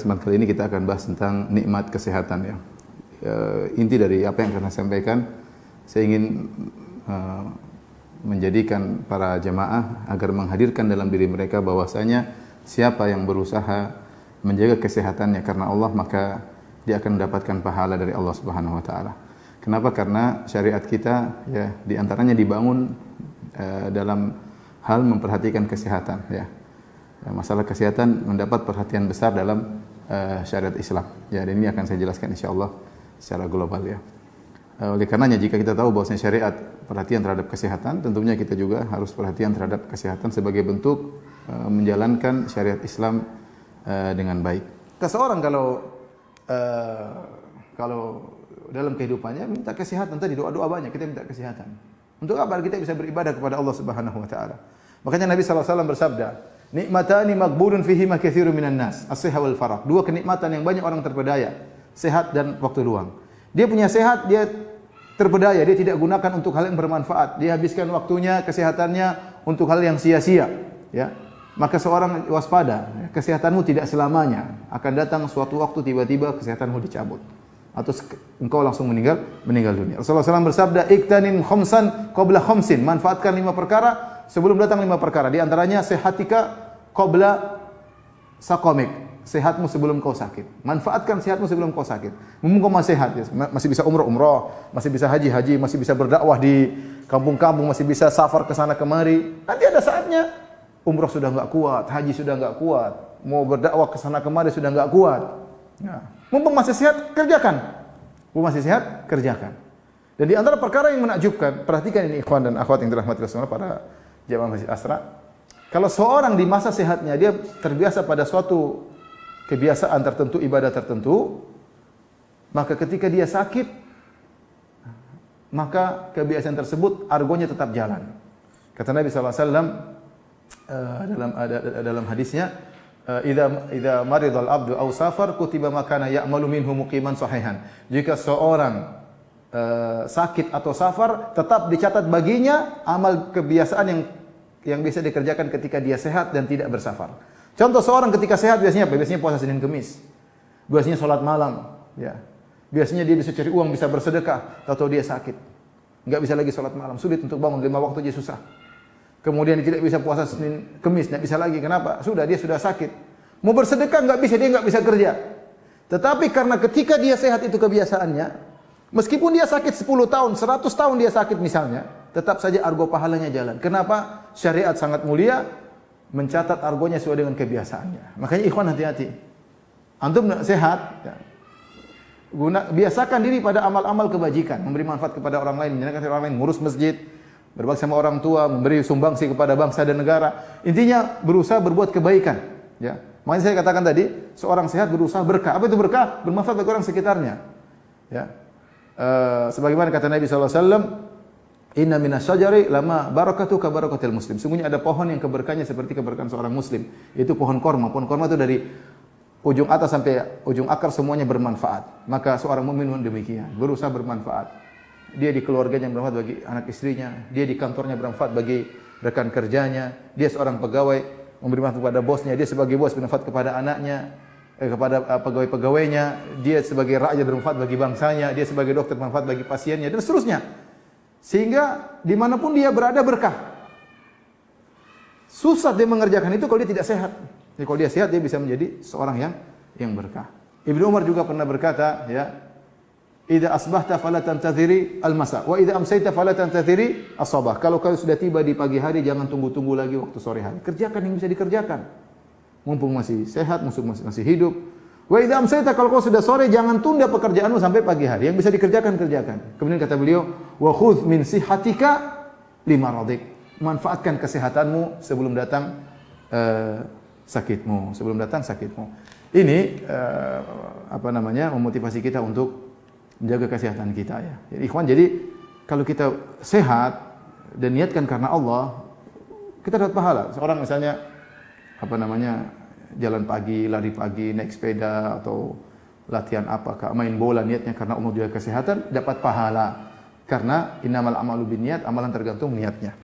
Kesempatan kali ini kita akan bahas tentang nikmat kesehatan ya. Inti dari apa yang akan saya sampaikan, saya ingin menjadikan para jemaah agar menghadirkan dalam diri mereka bahwasanya siapa yang berusaha menjaga kesehatannya karena Allah, maka dia akan mendapatkan pahala dari Allah Subhanahu wa taala. Kenapa? Karena syariat kita ya di antaranya dibangun dalam hal memperhatikan kesehatan ya. Masalah kesehatan mendapat perhatian besar dalam syariat Islam. Ya, dan ini akan saya jelaskan insyaallah secara global ya. Oleh karenanya jika kita tahu bahwasanya syariat perhatian terhadap kesehatan, tentunya kita juga harus perhatian terhadap kesehatan sebagai bentuk menjalankan syariat Islam dengan baik. Seseorang kalau dalam kehidupannya minta kesehatan, tadi doa-doa banyak kita minta kesehatan. Untuk apa kita bisa beribadah kepada Allah Subhanahu wa taala? Makanya Nabi sallallahu alaihi wasallam bersabda, "Nikmatani maghbunun fihima katsirun minan nas, as-sihah wal farah." Dua kenikmatan yang banyak orang terpedaya, sehat dan waktu luang. Dia punya sehat, dia terpedaya, dia tidak gunakan untuk hal yang bermanfaat. Dia habiskan waktunya, kesehatannya untuk hal yang sia-sia, ya. Maka seorang waspada, kesehatanmu tidak selamanya. Akan datang suatu waktu tiba-tiba kesehatanmu dicabut atau engkau langsung meninggal dunia. Rasulullah SAW bersabda, "Iktanim khamsan qabla khamsin." Manfaatkan 5 perkara sebelum datang 5 perkara. Di antaranya sehatika qabla saqamik. Sehatmu sebelum kau sakit. Manfaatkan sehatmu sebelum kau sakit. Mumpung kau masih sehat, masih bisa umrah, masih bisa haji, masih bisa berdakwah di kampung-kampung, masih bisa safar ke sana kemari. Nanti ada saatnya umrah sudah enggak kuat, haji sudah enggak kuat, mau berdakwah ke sana kemari sudah enggak kuat. Nah, mumpung masih sehat, kerjakan. Mumpung masih sehat, kerjakan. Dan di antara perkara yang menakjubkan, perhatikan ini ikhwan dan akhwat yang dirahmati Allah para jamaah Masjid Asra. Kalau seorang di masa sehatnya dia terbiasa pada suatu kebiasaan tertentu, ibadah tertentu, maka ketika dia sakit, maka kebiasaan tersebut argonya tetap jalan. Kata Nabi sallallahu alaihi wasallam dalam hadisnya, idza maridal abdu aw safar kutiba makana ya'malu minhu muqiman sahihan. Jika seorang sakit atau safar, tetap dicatat baginya amal kebiasaan yang bisa dikerjakan ketika dia sehat dan tidak bersafar. Contoh seorang ketika sehat biasanya apa? Biasanya puasa Senin Kemis. Biasanya salat malam, ya. Biasanya dia bisa cari uang, bisa bersedekah, tahu dia sakit. Enggak bisa lagi salat malam, sulit untuk bangun 5 waktu aja susah. Kemudian dia tidak bisa puasa Senin Kemis, enggak bisa lagi. Kenapa? Dia sudah sakit. Mau bersedekah enggak bisa, dia enggak bisa kerja. Tetapi karena ketika dia sehat itu kebiasaannya, meskipun dia sakit 10 tahun, 100 tahun dia sakit misalnya, tetap saja argo pahalanya jalan. Kenapa? Syariat sangat mulia, mencatat argonya sesuai dengan kebiasaannya. Makanya ikhwan hati-hati. Antum sehat, ya. Biasakan diri pada amal-amal kebajikan, memberi manfaat kepada orang lain, menyenangkan orang lain, ngurus masjid, berbakti sama orang tua, memberi sumbangsi kepada bangsa dan negara. Intinya berusaha berbuat kebaikan, ya. Makanya saya katakan tadi, seorang sehat berusaha berkah. Apa itu berkah? Bermanfaat bagi orang sekitarnya. Ya. Sebagaimana kata Nabi sallallahu alaihi wasallam, "Inna minas syajari lama barakatuh ka barakatil muslim." Sungguhnya ada pohon yang keberkahannya seperti keberkahan seorang muslim, yaitu pohon korma. Pohon korma itu dari ujung atas sampai ujung akar semuanya bermanfaat. Maka seorang mukmin pun demikian, berusaha bermanfaat. Dia di keluarganya bermanfaat bagi anak istrinya, dia di kantornya bermanfaat bagi rekan kerjanya, dia seorang pegawai memberi manfaat kepada bosnya, dia sebagai bos bermanfaat kepada anaknya, kepada pegawai-pegawainya, dia sebagai rakyat bermanfaat bagi bangsanya, dia sebagai dokter bermanfaat bagi pasiennya, dan seterusnya. Sehingga dimanapun dia berada berkah. Susah dia mengerjakan itu kalau dia tidak sehat. Jadi kalau dia sehat dia bisa menjadi seorang yang berkah. Ibnu Umar juga pernah berkata, ya, "Idza asbahta fala tantaziri al-masa wa idza amsayta fala tantaziri as-sabah." Kalau kau sudah tiba di pagi hari jangan tunggu-tunggu lagi waktu sore hari. Kerjakan yang bisa dikerjakan. Mumpung masih sehat, mumpung masih hidup. Wa idza amsayta, kalau kau sudah sore jangan tunda pekerjaanmu sampai pagi hari. Yang bisa dikerjakan kerjakan. Kemudian kata beliau, "Wa khudh min sihatika limaradik." Manfaatkan kesehatanmu sebelum datang sakitmu, Ini memotivasi kita untuk menjaga kesehatan kita ya. Jadi ikhwan, kalau kita sehat dan niatkan karena Allah, kita dapat pahala. Seorang misalnya jalan pagi, lari pagi, naik sepeda atau latihan apakah, main bola niatnya karena Allah jaga kesehatan, dapat pahala. Karena innamal a'malu binniyat, amalan tergantung niatnya.